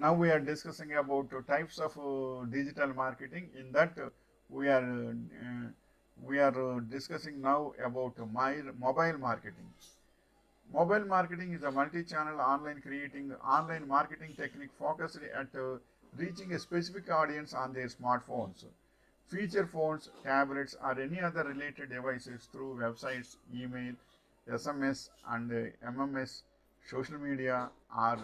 Now we are discussing about types of digital marketing. In that we are discussing now about my mobile marketing. Mobile marketing is a multi-channel online marketing technique focused at reaching a specific audience on their smartphones, feature phones, tablets, or any other related devices through websites, email, SMS, and MMS, social media, or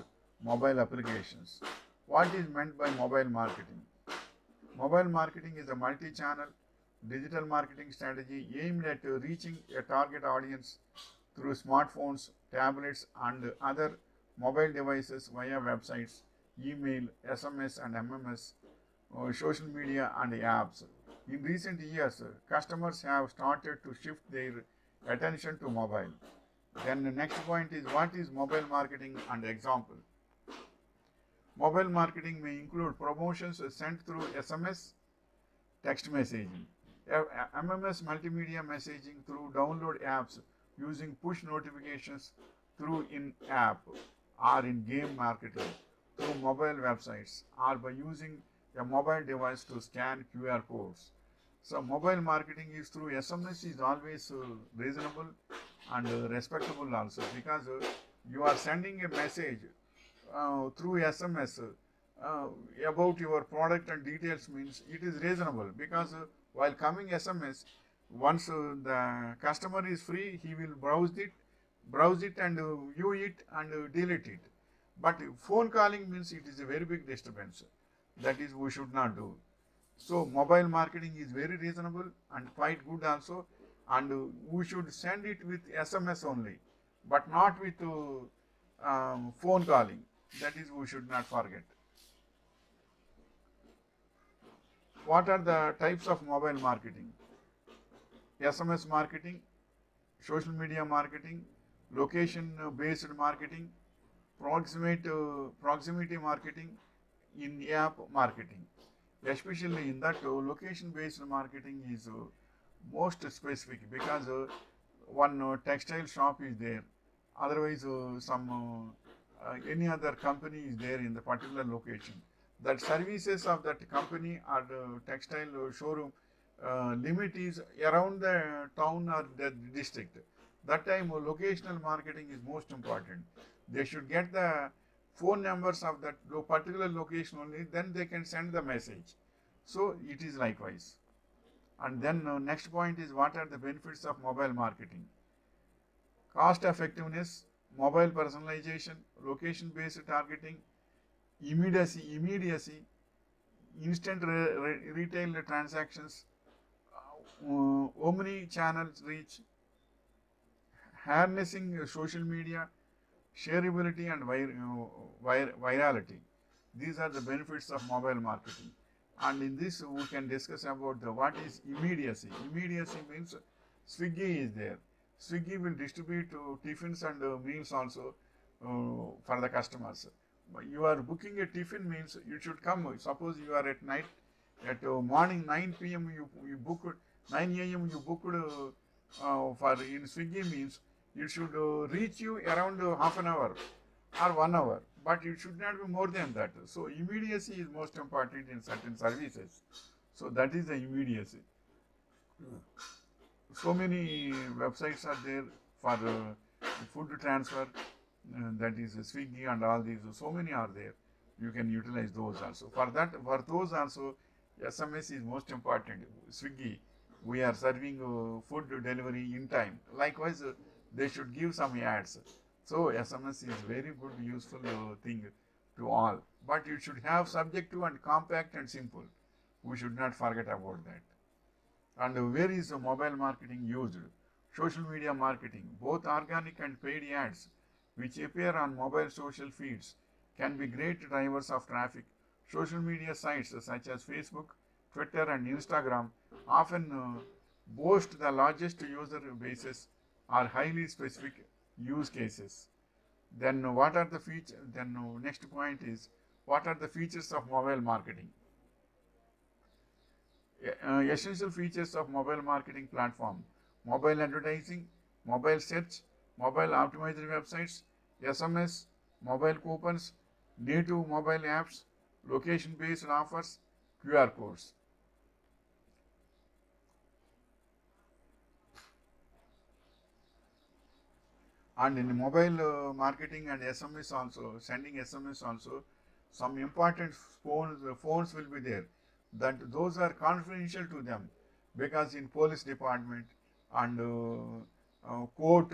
mobile applications. What is meant by mobile marketing? Mobile marketing is a multi-channel digital marketing strategy aimed at reaching a target audience through smartphones, tablets, and other mobile devices via websites, email, SMS, and MMS, social media, and apps. In recent years, customers have started to shift their attention to mobile. Then the next point is what is mobile marketing and example. Mobile marketing may include promotions sent through SMS, text messaging, MMS multimedia messaging through download apps using push notifications through in-app or in-game marketing through mobile websites or by using a mobile device to scan QR codes. So mobile marketing is through SMS is always reasonable and respectable also, because you are sending a message through SMS about your product and details means it is reasonable, because while coming SMS, once the customer is free, he will browse it and view it and delete it. But phone calling means it is a very big disturbance. That is, we should not do. So mobile marketing is very reasonable and quite good also, and we should send it with SMS only, but not with phone calling. That is, we should not forget. What are the types of mobile marketing? SMS marketing, social media marketing, location based marketing, proximity marketing, in-app marketing. Especially in that location based marketing is most specific, because one textile shop is there, otherwise some any other company is there in the particular location. That services of that company or the textile showroom limit is around the town or the district. That time locational marketing is most important. They should get the phone numbers of that particular location only, then they can send the message. So it is likewise. And then next point is what are the benefits of mobile marketing? Cost effectiveness, mobile personalization, location based targeting, immediacy, instant retail transactions, omni-channel reach, harnessing social media, shareability and virality. These are the benefits of mobile marketing. And in this we can discuss about what is immediacy. Immediacy means Swiggy is there. Swiggy will distribute tiffins and meals also for the customers. You are booking a tiffin means you should come. Suppose you are at night, at morning 9 p.m. you booked, 9 a.m. you booked for in Swiggy means it should reach you around half an hour or 1 hour, but it should not be more than that. So immediacy is most important in certain services. So that is the immediacy. So many websites are there for food transfer, that is Swiggy and all these. So many are there. You can utilize those also. For those also, SMS is most important. Swiggy, we are serving food delivery in time. Likewise, they should give some ads. So SMS is very good, useful thing to all. But it should have subjective and compact and simple. We should not forget about that. And where is mobile marketing used? Social media marketing, both organic and paid ads, which appear on mobile social feeds, can be great drivers of traffic. Social media sites such as Facebook, Twitter, and Instagram often boast the largest user bases or highly specific use cases. Then what are the features? Then next point is what are the features of mobile marketing? Essential features of mobile marketing platform: mobile advertising, mobile search, mobile optimized websites, SMS, mobile coupons, native mobile apps, location-based offers, QR codes. And in mobile marketing and SMS also, sending SMS also, some important phones will be there. That those are confidential to them, because in police department and court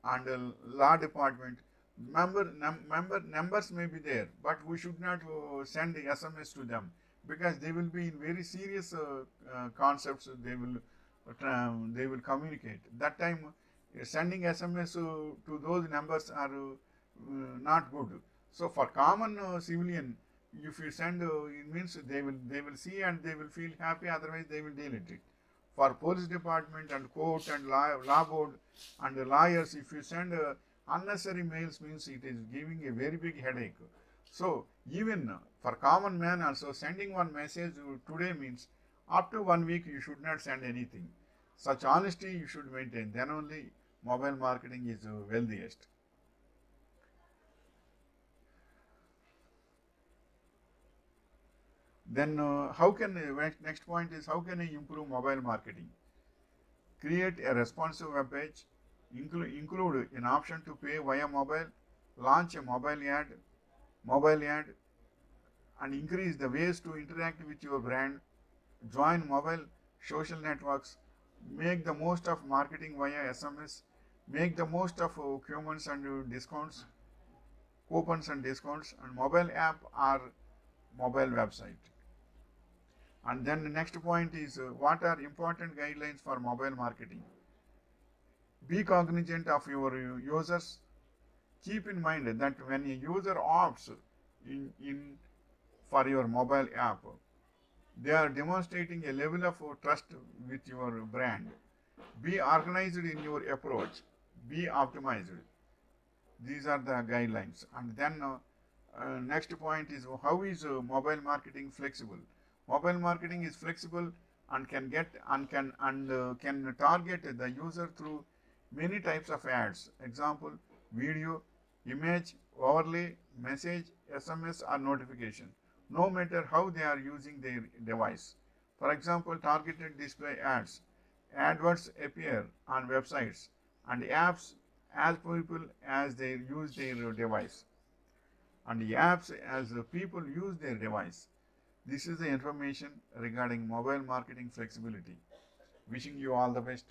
and law department, member numbers may be there, but we should not send the SMS to them, because they will be in very serious concepts. They will communicate that time. Sending SMS to those numbers are not good. So for common civilian, if you send, it means they will see and they will feel happy. Otherwise, they will delete it. For police department and court and law board and the lawyers, if you send unnecessary mails, means it is giving a very big headache. So even for common man also, sending one message today means up to 1 week you should not send anything. Such honesty you should maintain. Then only mobile marketing is wealthiest. Then next point is, how can I improve mobile marketing? Create a responsive web page, include an option to pay via mobile, launch a mobile ad, and increase the ways to interact with your brand, join mobile social networks, make the most of marketing via SMS, make the most of coupons and discounts, and mobile app or mobile website. And then the next point is, what are important guidelines for mobile marketing? Be cognizant of your users. Keep in mind that when a user opts in for your mobile app, they are demonstrating a level of trust with your brand. Be organized in your approach. Be optimized. These are the guidelines. And then next point is, how is mobile marketing flexible? Mobile marketing is flexible and can target the user through many types of ads. Example: video, image, overlay, message, SMS, or notification, no matter how they are using their device. For example, targeted display ads. AdWords appear on websites and apps as people as they use their device, and the apps as people use their device. This is the information regarding mobile marketing flexibility. Wishing you all the best.